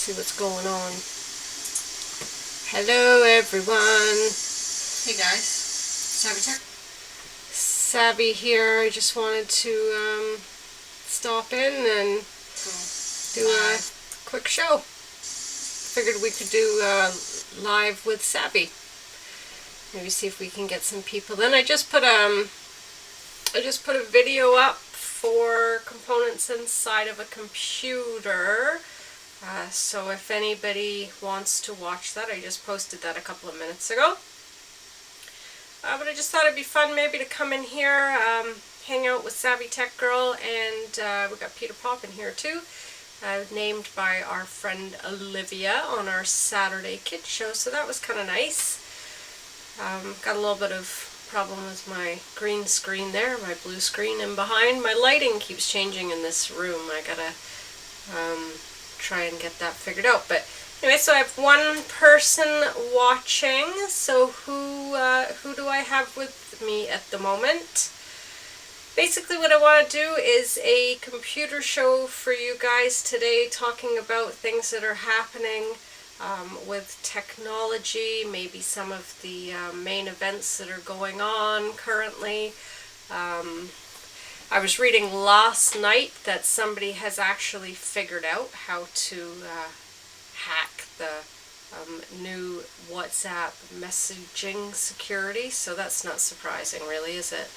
see what's going on. Hello everyone. Hey guys, Savy Tech. Savy here. I just wanted to stop in and do a quick show. Figured we could do live with Savy. Maybe see if we can get some people in. I just put a video up for components inside of a computer. So if anybody wants to watch that, I just posted that a couple of minutes ago. But I just thought it'd be fun maybe to come in here, hang out with Savy Tech Girl, and we got Peter Pop in here too, named by our friend Olivia on our Saturday Kids Show, so that was kind of nice. Got a little bit of problem with my green screen there, my blue screen, and behind my lighting keeps changing in this room. I gotta try and get that figured out. But anyway, so I have one person watching. So who do I have with me at the moment? Basically what I want to do is a computer show for you guys today, talking about things that are happening with technology, maybe some of the main events that are going on currently. I was reading last night that somebody has actually figured out how to hack the new WhatsApp messaging security, so that's not surprising really, is it?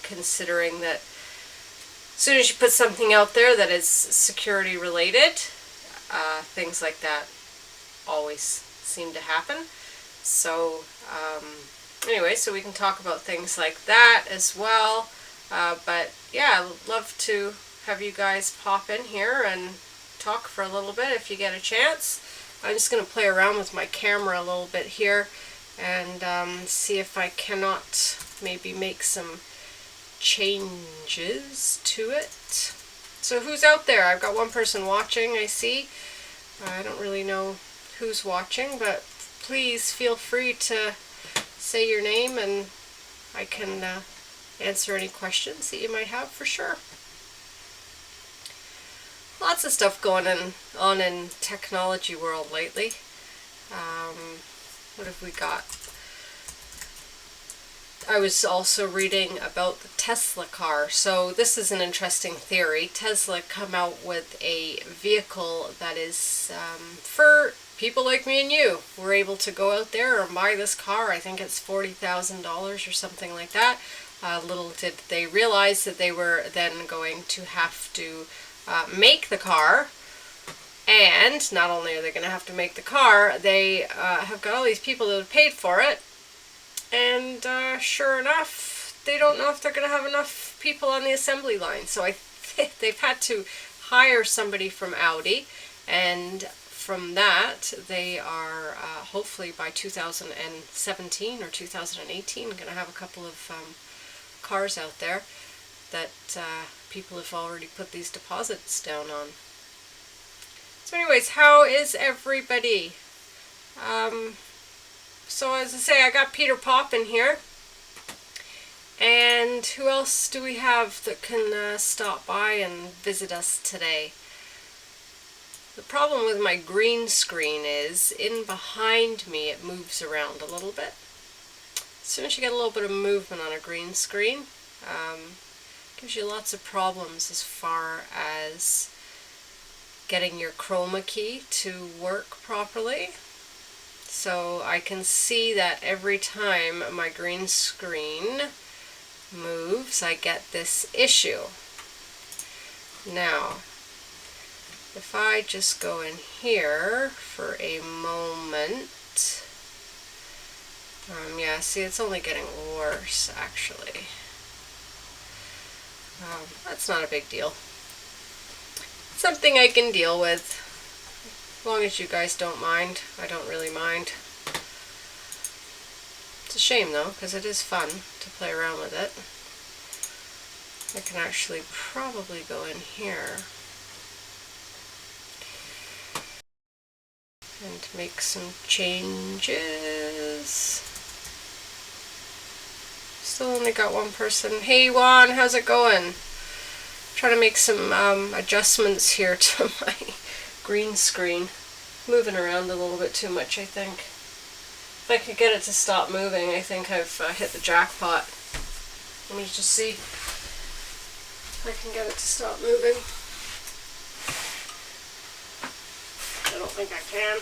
Considering that as soon as you put something out there that is security related, things like that always seem to happen. So anyway, so we can talk about things like that as well. But yeah, I'd love to have you guys pop in here and talk for a little bit if you get a chance. I'm just going to play around with my camera a little bit here and see if I cannot maybe make some changes to it. So who's out there? I've got one person watching, I see. I don't really know who's watching, but please feel free to say your name and I can answer any questions that you might have for sure. Lots of stuff going on in technology world lately. What have we got? I was also reading about the Tesla car. So this is an interesting theory. Tesla come out with a vehicle that is for people like me and you. We're able to go out there and buy this car. I think it's $40,000 or something like that. Little did they realize that they were then going to have to make the car, and not only are they going to have to make the car, they have got all these people that have paid for it, and sure enough, they don't know if they're going to have enough people on the assembly line. So they've had to hire somebody from Audi, and from that they are hopefully by 2017 or 2018 going to have a couple of cars out there that people have already put these deposits down on. So anyways, how is everybody? So as I say, I got Peter Pop in here. And who else do we have that can stop by and visit us today? The problem with my green screen is in behind me it moves around a little bit. As soon as you get a little bit of movement on a green screen, gives you lots of problems as far as getting your chroma key to work properly. So I can see that every time my green screen moves, I get this issue. Now, if I just go in here for a moment, yeah, see, it's only getting worse, actually. That's not a big deal. Something I can deal with, as long as you guys don't mind. I don't really mind. It's a shame, though, because it is fun to play around with it. I can actually probably go in here and make some changes. Still only got one person. Hey Juan, how's it going? Trying to make some adjustments here to green screen moving around a little bit too much, I think. If I could get it to stop moving, I think I've hit the jackpot. Let me just see if I can get it to stop moving. I don't think I can.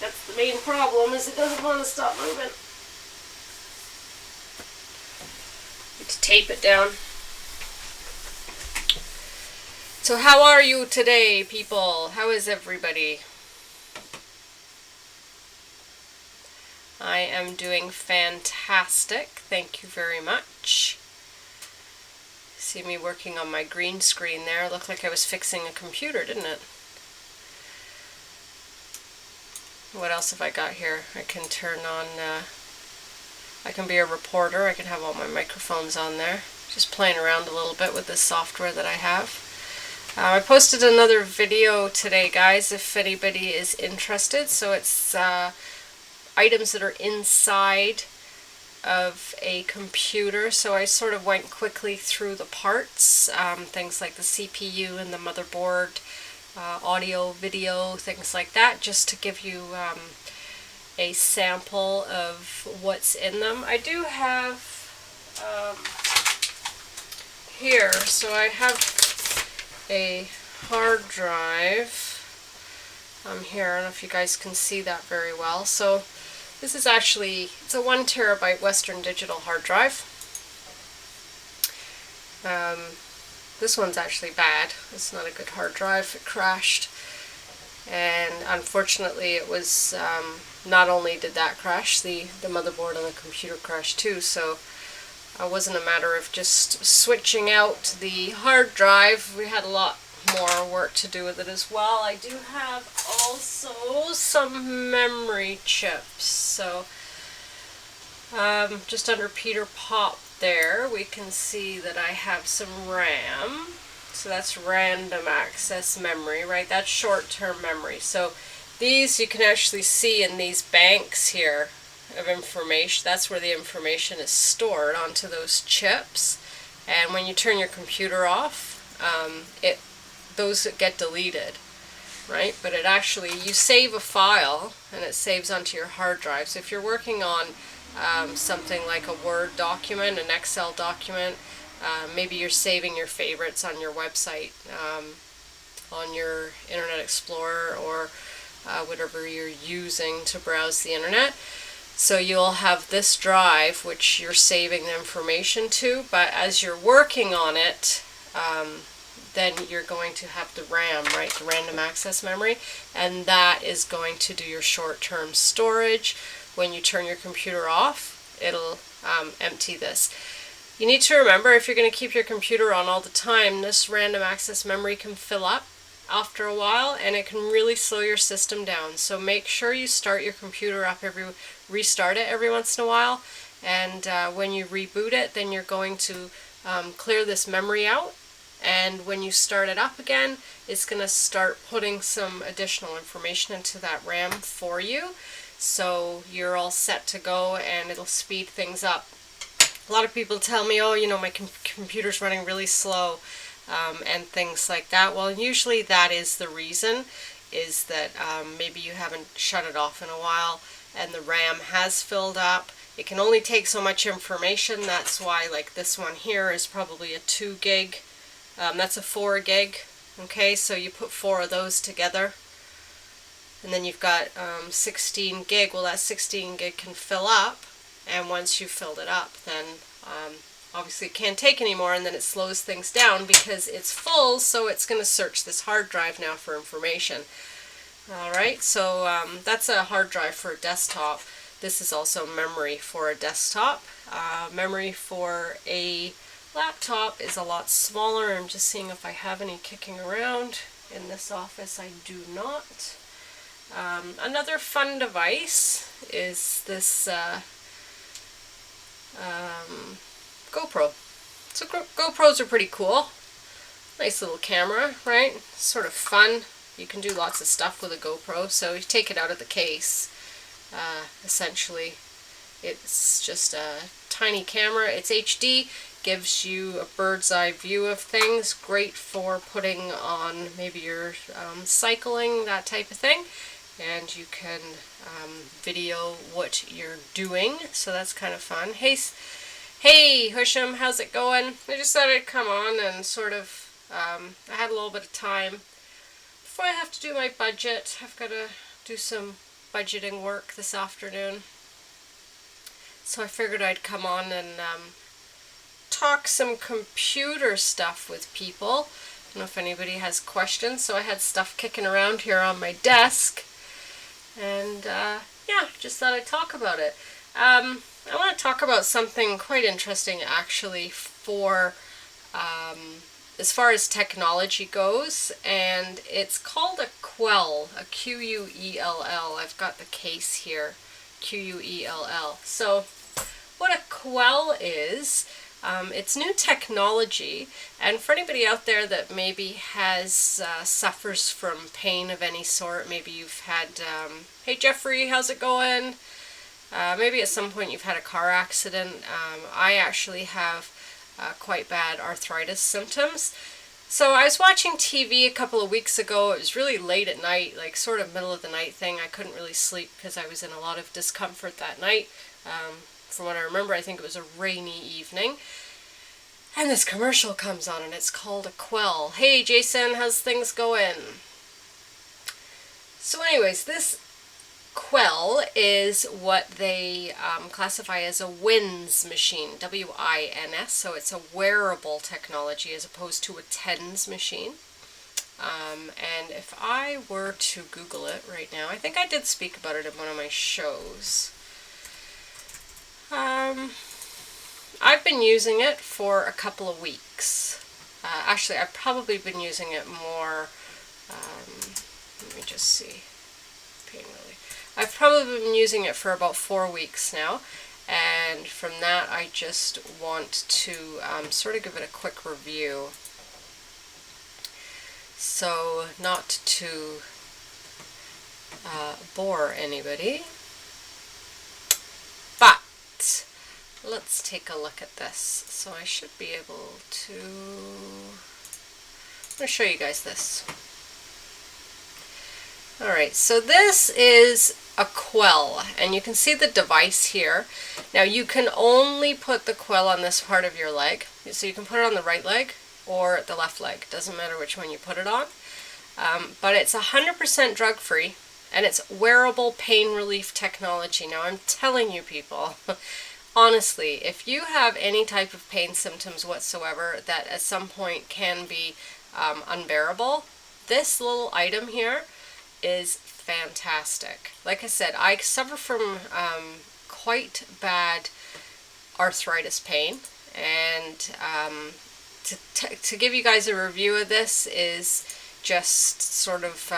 That's the main problem, is it doesn't want to stop moving. Need to tape it down. So how are you today, people? How is everybody? I am doing fantastic. Thank you very much. See me working on my green screen there. Looked like I was fixing a computer, didn't it? What else have I got here? I can turn on, I can be a reporter. I can have all my microphones on there. Just playing around a little bit with this software that I have. I posted another video today, guys, if anybody is interested. So it's items that are inside of a computer. So I sort of went quickly through the parts, things like the CPU and the motherboard, audio, video, things like that, just to give you a sample of what's in them. I do have here, so I have a hard drive here. I don't know if you guys can see that very well. So this is actually, it's a 1 terabyte Western Digital hard drive. This one's actually bad. It's not a good hard drive. It crashed, and unfortunately it was, not only did that crash, the motherboard on the computer crashed too, so it wasn't a matter of just switching out the hard drive. We had a lot more work to do with it as well. I do have also some memory chips. So just under Peter Pop there, we can see that I have some RAM. So that's random access memory, right? That's short-term memory. So these you can actually see in these banks here of information. That's where the information is stored onto those chips. And when you turn your computer off, those get deleted, right? But it actually, you save a file and it saves onto your hard drive. So if you're working on something like a Word document, an Excel document, maybe you're saving your favorites on your website, on your Internet Explorer, or whatever you're using to browse the internet. So you'll have this drive which you're saving the information to, but as you're working on it, then you're going to have the RAM, right, the random access memory, and that is going to do your short-term storage. When you turn your computer off, it'll empty this. You need to remember, if you're going to keep your computer on all the time, this random access memory can fill up after a while, and it can really slow your system down. So make sure you start your computer up restart it every once in a while, and when you reboot it, then you're going to clear this memory out, and when you start it up again, it's going to start putting some additional information into that RAM for you, so you're all set to go, and it'll speed things up. A lot of people tell me, oh, you know, my computer's running really slow, and things like that. Well, usually that is the reason, is that maybe you haven't shut it off in a while and the RAM has filled up. It can only take so much information. That's why, like, this one here is probably a 2 gig. That's a 4 gig. Okay, so you put 4 of those together, and then you've got 16 gig. Well, that 16 gig can fill up, and once you've filled it up, then obviously it can't take anymore, and then it slows things down because it's full, so it's going to search this hard drive now for information. Alright, so that's a hard drive for a desktop. This is also memory for a desktop. Memory for a laptop is a lot smaller. I'm just seeing if I have any kicking around in this office. I do not. Another fun device is this GoPro. So GoPros are pretty cool. Nice little camera, right? Sort of fun. You can do lots of stuff with a GoPro. So you take it out of the case. Essentially, it's just a tiny camera. It's HD. gives you a bird's eye view of things. Great for putting on maybe you're cycling, that type of thing. And you can video what you're doing, so that's kind of fun. Hey, Husham, how's it going? I just thought I'd come on and sort of, I had a little bit of time before I have to do my budget. I've got to do some budgeting work this afternoon. So I figured I'd come on and talk some computer stuff with people. I don't know if anybody has questions, so I had stuff kicking around here on my desk. And yeah, just thought I'd talk about it. I want to talk about something quite interesting actually for as far as technology goes, and it's called a Quell, a Quell. I've got the case here, Quell. So what a Quell is, it's new technology, and for anybody out there that maybe has suffers from pain of any sort, maybe you've had, hey Jeffrey, how's it going? Maybe at some point you've had a car accident. I actually have quite bad arthritis symptoms. So I was watching TV a couple of weeks ago. It was really late at night, like sort of middle of the night thing. I couldn't really sleep because I was in a lot of discomfort that night. From what I remember, I think it was a rainy evening. And this commercial comes on and it's called a Quell. Hey Jason, how's things going? So anyways, this Quell is what they classify as a WINS machine, W-I-N-S, so it's a wearable technology as opposed to a TENS machine. And if I were to Google it right now, I think I did speak about it in one of my shows. I've been using it for a couple of weeks. Actually, I've probably been using it more, let me just see, pain relief. I've probably been using it for about 4 weeks now, and from that I just want to sort of give it a quick review. So, not to bore anybody, but let's take a look at this. So I should be able to, I'm going to show you guys this. Alright, so this is a Quell, and you can see the device here. Now you can only put the Quell on this part of your leg, so you can put it on the right leg or the left leg, doesn't matter which one you put it on. But it's 100% drug free, and it's wearable pain relief technology. Now I'm telling you people, honestly, if you have any type of pain symptoms whatsoever that at some point can be unbearable, this little item here is fantastic. Like I said, I suffer from quite bad arthritis pain, and to give you guys a review of this is just sort of,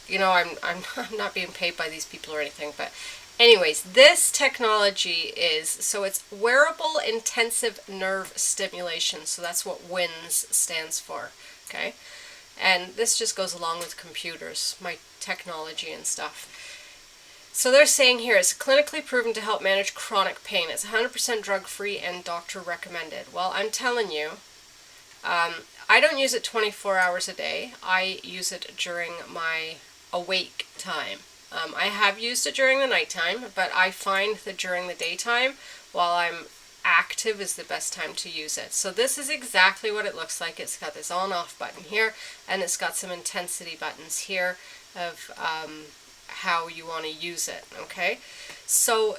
you know, I'm not being paid by these people or anything, but anyways, this technology is, so it's wearable intensive nerve stimulation, so that's what WINS stands for, okay? And this just goes along with computers, my technology and stuff. So they're saying here, it's clinically proven to help manage chronic pain. It's 100% drug-free and doctor recommended. Well, I'm telling you, I don't use it 24 hours a day. I use it during my awake time. I have used it during the nighttime, but I find that during the daytime, while I'm active, is the best time to use it. So this is exactly what it looks like. It's got this on-off button here, and it's got some intensity buttons here of how you want to use it, okay? So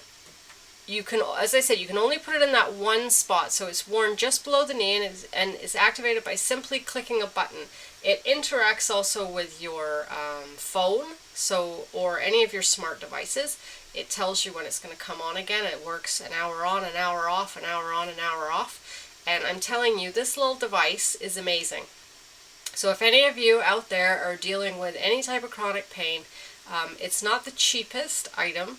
you can, as I said, you can only put it in that one spot, so it's worn just below the knee, and is activated by simply clicking a button. It interacts also with your phone, so, or any of your smart devices. It tells you when it's going to come on again. It works an hour on, an hour off, an hour on, an hour off. And I'm telling you, this little device is amazing. So if any of you out there are dealing with any type of chronic pain, it's not the cheapest item.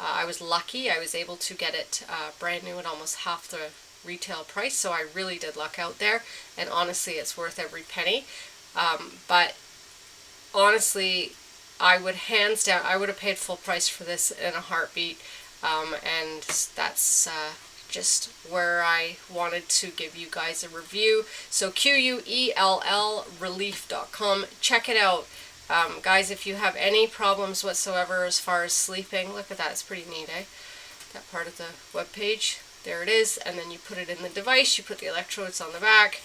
I was lucky. I was able to get it brand new at almost half the retail price, so I really did luck out there. And honestly, it's worth every penny. But honestly, I would hands down, I would have paid full price for this in a heartbeat, and that's just where I wanted to give you guys a review. So QUELL relief.com. Check it out. Guys, if you have any problems whatsoever as far as sleeping, look at that, it's pretty neat, eh? That part of the web page, there it is, and then you put it in the device, you put the electrodes on the back,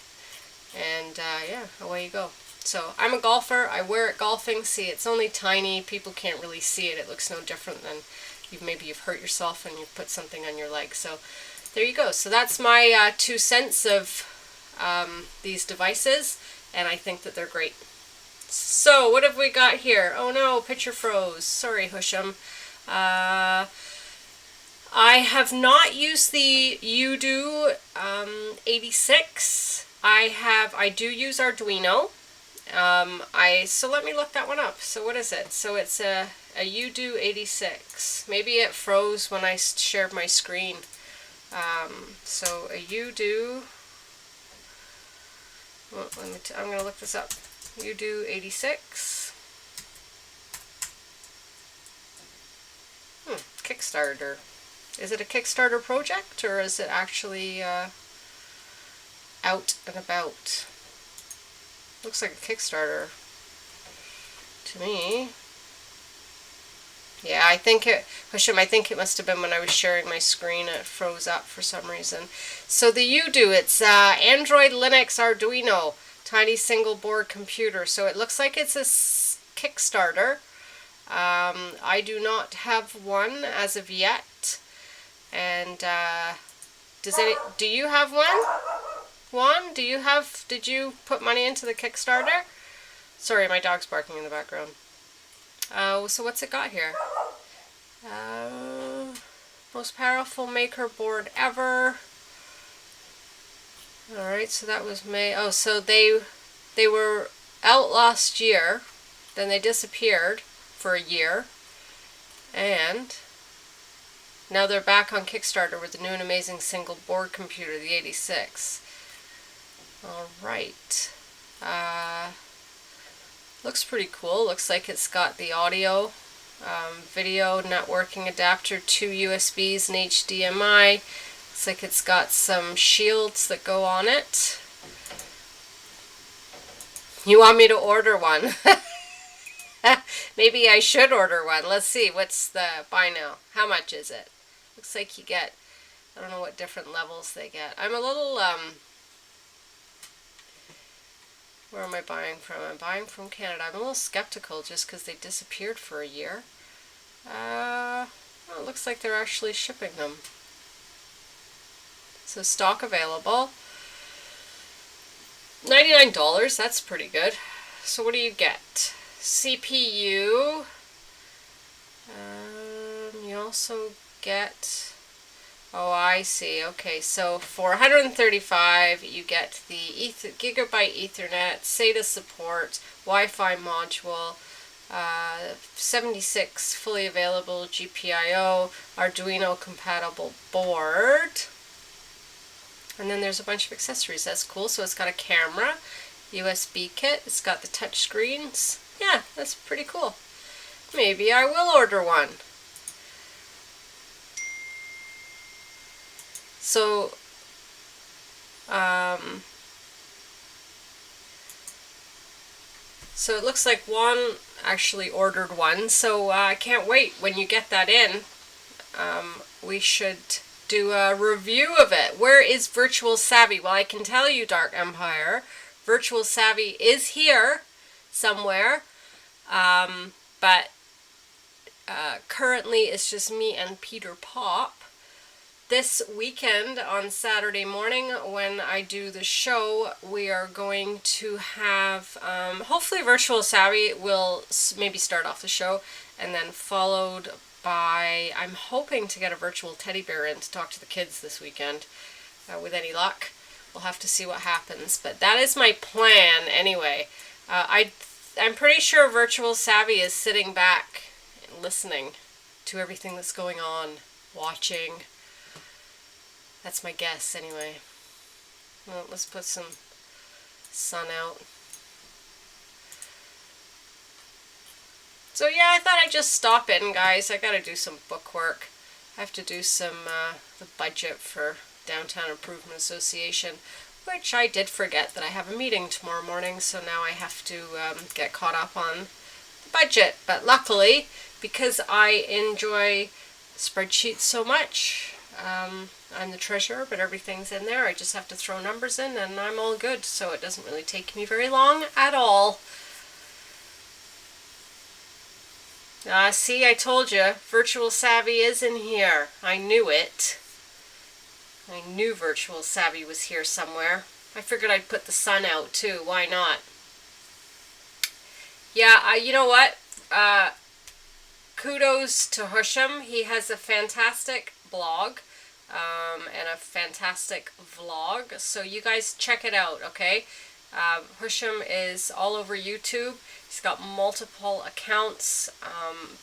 and yeah, away you go. So I'm a golfer, I wear it golfing. See, it's only tiny, people can't really see it. It looks no different than maybe you've hurt yourself and you've put something on your leg. So there you go. So that's my 2 cents of these devices, and I think that they're great. So what have we got here? Oh no, picture froze. Sorry, Husham. I have not used the UDO 86. I do use Arduino. So let me look that one up. So what is it? So it's a UDO 86. Maybe it froze when I shared my screen. So a UDO. Well, I'm going to look this up. UDO 86. Kickstarter. Is it a Kickstarter project, or is it actually out and about? Looks like a Kickstarter to me. Yeah, I think it must have been when I was sharing my screen, it froze up for some reason. So the UDO, it's Android, Linux, Arduino, tiny single board computer. So it looks like it's a Kickstarter. I do not have one as of yet. And do you have one? Did you put money into the Kickstarter? Sorry, my dog's barking in the background. So what's it got here? Most powerful maker board ever. Alright, so that was May. Oh, so they were out last year, then they disappeared for a year, and now they're back on Kickstarter with the new and amazing single board computer, the 86. Alright. Looks pretty cool. Looks like it's got the audio, video, networking adapter, 2 USBs and HDMI. Looks like it's got some shields that go on it. You want me to order one? Maybe I should order one. Let's see. What's the buy now? How much is it? Looks like you get, I don't know what different levels they get. I'm a little, where am I buying from? I'm buying from Canada. I'm a little skeptical just because they disappeared for a year. Well, it looks like they're actually shipping them. So stock available. $99, that's pretty good. So what do you get? CPU. You also get, oh, I see. Okay, so for $135, you get the Gigabyte Ethernet, SATA support, Wi-Fi module, 76 fully available GPIO, Arduino compatible board. And then there's a bunch of accessories. That's cool. So it's got a camera, USB kit, it's got the touch screens. Yeah, that's pretty cool. Maybe I will order one. So, so it looks like Juan actually ordered one. So I can't wait when you get that in. We should do a review of it. Where is Virtual Savy? Well, I can tell you, Dark Empire, Virtual Savy is here somewhere, but currently it's just me and Peter Pop. This weekend on Saturday morning when I do the show, we are going to have, hopefully Virtual Savy will maybe start off the show, and then followed by, I'm hoping to get a virtual teddy bear in to talk to the kids this weekend. With any luck, we'll have to see what happens, but that is my plan anyway. I'm pretty sure Virtual Savy is sitting back and listening to everything that's going on, watching. That's my guess anyway. Well, let's put some sun out. So yeah, I thought I'd just stop in, guys. I gotta do some book work. I have to do some the budget for Downtown Improvement Association, which I did forget that I have a meeting tomorrow morning, so now I have to get caught up on the budget. But luckily, because I enjoy spreadsheets so much, I'm the treasurer, but everything's in there. I just have to throw numbers in and I'm all good, so it doesn't really take me very long at all. See, I told you, Virtual Savvy is in here. I knew it. I knew Virtual Savvy was here somewhere. I figured I'd put the sun out too. Why not? Yeah, you know what? Kudos to Husham. He has a fantastic blog and a fantastic vlog. So you guys check it out, okay? Husham is all over YouTube. He's got multiple accounts,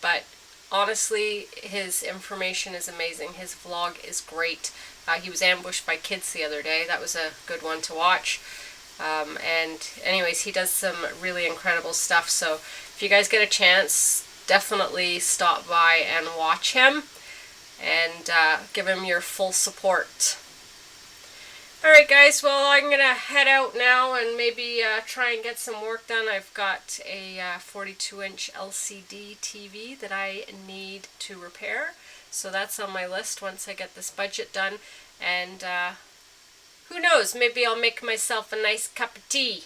but honestly, his information is amazing. His vlog is great. He was ambushed by kids the other day. That was a good one to watch. And anyways, he does some really incredible stuff. So if you guys get a chance, definitely stop by and watch him and give him your full support. Alright guys, well I'm going to head out now and maybe try and get some work done. I've got a 42-inch LCD TV that I need to repair. So that's on my list once I get this budget done. And who knows, maybe I'll make myself a nice cup of tea.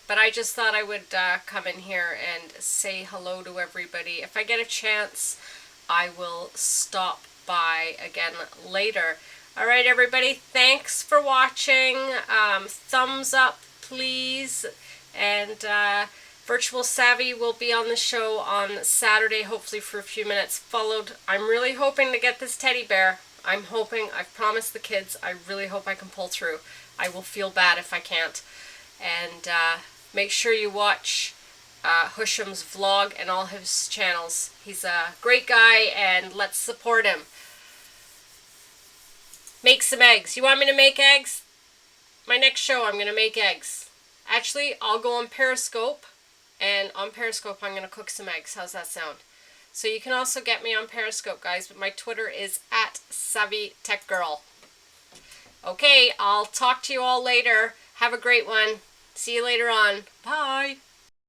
But I just thought I would come in here and say hello to everybody. If I get a chance, I will stop by again later. Alright everybody, thanks for watching. Thumbs up please. And Virtual Savvy will be on the show on Saturday, hopefully for a few minutes. I'm really hoping to get this teddy bear. I'm hoping, I've promised the kids, I really hope I can pull through. I will feel bad if I can't. And make sure you watch Husham's vlog and all his channels. He's a great guy and let's support him. Make some eggs. You want me to make eggs? My next show I'm going to make eggs. Actually, I'll go on Periscope, and on Periscope I'm going to cook some eggs. How's that sound? So you can also get me on Periscope, guys, but my Twitter is @SavyTechGirl. Okay, I'll talk to you all later. Have a great one. See you later on. Bye.